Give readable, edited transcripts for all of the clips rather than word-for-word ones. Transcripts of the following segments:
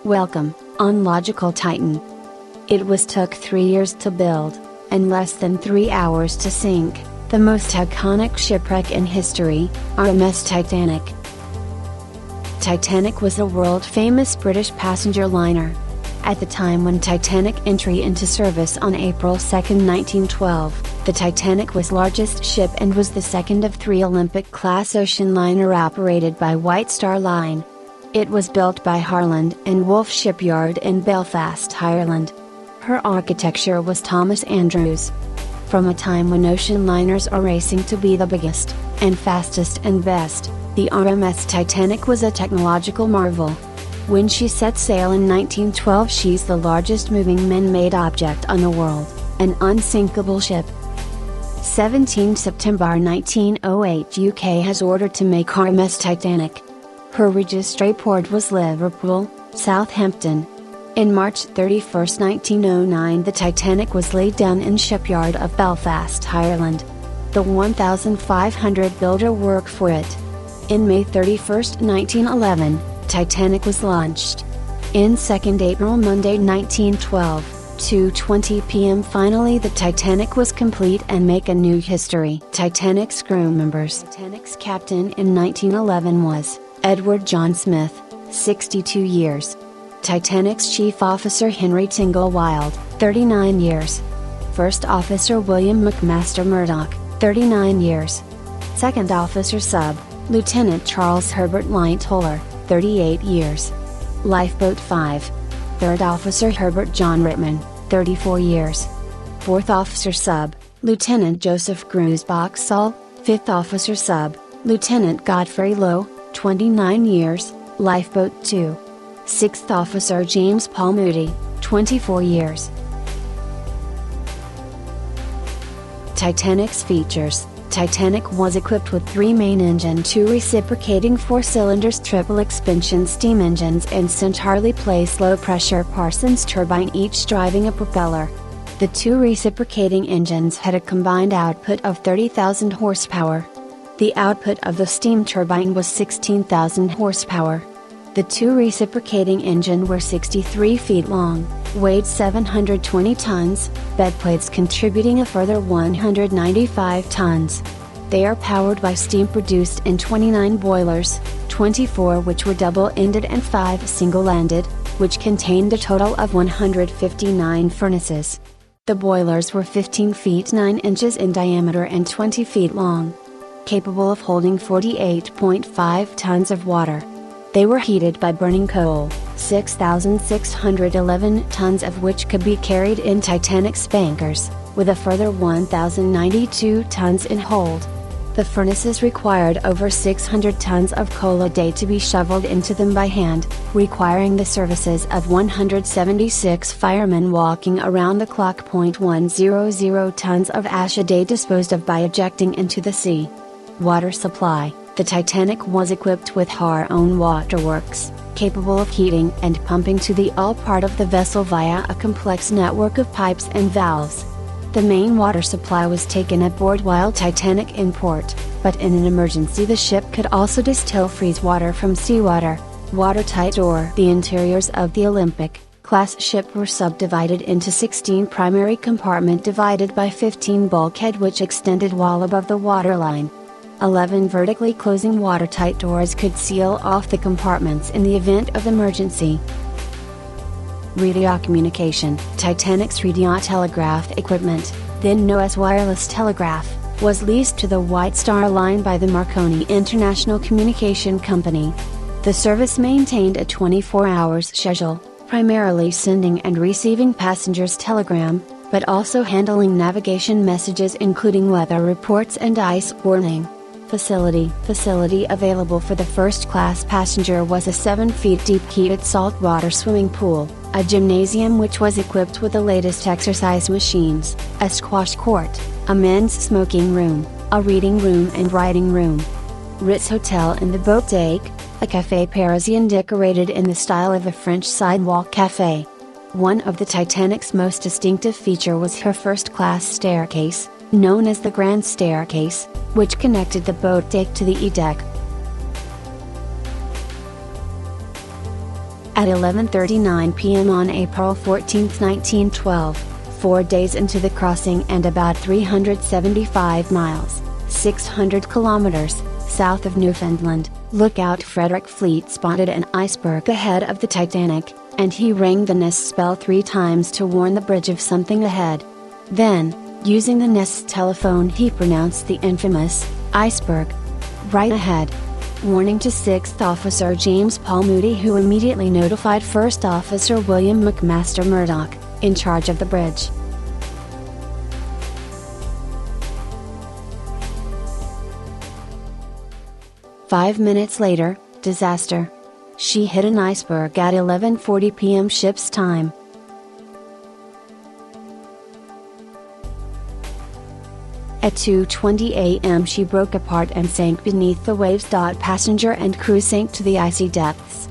Welcome, on Logical Titan. It was took 3 years to build, and less than 3 hours to sink, the most iconic shipwreck in history, RMS Titanic. Titanic was a world-famous British passenger liner. At the time when Titanic entry into service on April 2, 1912, the Titanic was largest ship and was the second of 3 Olympic-class ocean liner operated by White Star Line. It was built by Harland and Wolff Shipyard in Belfast, Ireland. Her architecture was Thomas Andrews. From a time when ocean liners are racing to be the biggest, and fastest and best, the RMS Titanic was a technological marvel. When she set sail in 1912, she's the largest moving man-made object on the world, an unsinkable ship. 17 September 1908, UK has ordered to make RMS Titanic. Her registry port was Liverpool, Southampton. In March 31, 1909, the Titanic was laid down in shipyard of Belfast, Ireland. The 1,500 builder worked for it. In May 31, 1911, Titanic was launched. In 2nd April Monday 1912, 2:20 p.m. finally the Titanic was complete and make a new history. Titanic's crew members. Titanic's captain in 1911 was Edward John Smith, 62 years. Titanic's chief officer Henry Tingle Wild, 39 years. First officer William McMaster Murdoch, 39 years. Second officer sub, Lieutenant Charles Herbert Lightoller, 38 years. Lifeboat 5. Third officer Herbert John Rittman, 34 years. Fourth officer sub, Lieutenant Joseph Grusbach-Saul, fifth officer sub, Lieutenant Godfrey Lowe, 29 years, Lifeboat 2. Sixth officer James Paul Moody, 24 years. Titanic's features. Titanic was equipped with 3 main engine, 2 reciprocating 4 cylinders, triple expansion steam engines and centrally placed low pressure Parsons turbine, each driving a propeller. The 2 reciprocating engines had a combined output of 30,000 horsepower. The output of the steam turbine was 16,000 horsepower. The 2 reciprocating engine were 63 feet long, weighed 720 tons, bedplates contributing a further 195 tons. They are powered by steam produced in 29 boilers, 24 which were double-ended and 5 single-ended, which contained a total of 159 furnaces. The boilers were 15 feet 9 inches in diameter and 20 feet long, capable of holding 48.5 tons of water. They were heated by burning coal, 6,611 tons of which could be carried in Titanic spankers, with a further 1,092 tons in hold. The furnaces required over 600 tons of coal a day to be shoveled into them by hand, requiring the services of 176 firemen walking around the clock. 100 tons of ash a day disposed of by ejecting into the sea. Water supply. The Titanic was equipped with her own waterworks, capable of heating and pumping to the all part of the vessel via a complex network of pipes and valves. The main water supply was taken aboard while Titanic in port, but in an emergency the ship could also distill freeze water from seawater, watertight or the interiors of the Olympic-class ship were subdivided into 16 primary compartment divided by 15 bulkhead which extended well above the waterline. 11 vertically closing watertight doors could seal off the compartments in the event of emergency. Radio communication. Titanic's radio telegraph equipment, then known as wireless telegraph, was leased to the White Star Line by the Marconi International Communication Company. The service maintained a 24-hour schedule, primarily sending and receiving passengers' telegram, but also handling navigation messages including weather reports and ice warning. Facility available for the first-class passenger was a 7 feet deep heated saltwater swimming pool, a gymnasium which was equipped with the latest exercise machines, a squash court, a men's smoking room, a reading room and writing room. Ritz Hotel in the boat deck, a café Parisien decorated in the style of a French sidewalk café. One of the Titanic's most distinctive feature was her first-class staircase, known as the Grand Staircase, which connected the boat deck to the E-deck. At 11:39 p.m. on April 14, 1912, 4 days into the crossing and about 375 miles, 600 kilometers, south of Newfoundland, lookout Frederick Fleet spotted an iceberg ahead of the Titanic, and he rang the NESS bell 3 times to warn the bridge of something ahead. Then, using the NESS telephone, he pronounced the infamous iceberg right ahead. Warning to 6th Officer James Paul Moody, who immediately notified 1st Officer William McMaster Murdoch, in charge of the bridge. "5 minutes later, disaster. She hit an iceberg at 11:40 p.m. ship's time. At 2:20 a.m. she broke apart and sank beneath the waves. Passenger and crew sank to the icy depths.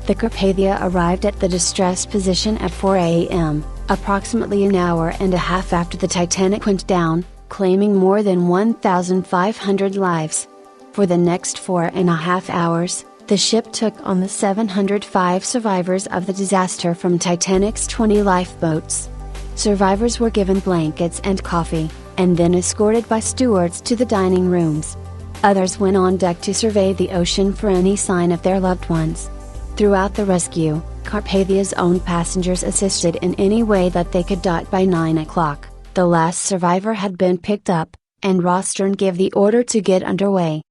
The Carpathia arrived at the distressed position at 4 a.m., approximately an hour and a half after the Titanic went down, claiming more than 1,500 lives. For the next 4.5 hours, the ship took on the 705 survivors of the disaster from Titanic's 20 lifeboats. Survivors were given blankets and coffee, and then escorted by stewards to the dining rooms. Others went on deck to survey the ocean for any sign of their loved ones. Throughout the rescue, Carpathia's own passengers assisted in any way that they could. By 9 o'clock, the last survivor had been picked up, and Rostron gave the order to get underway.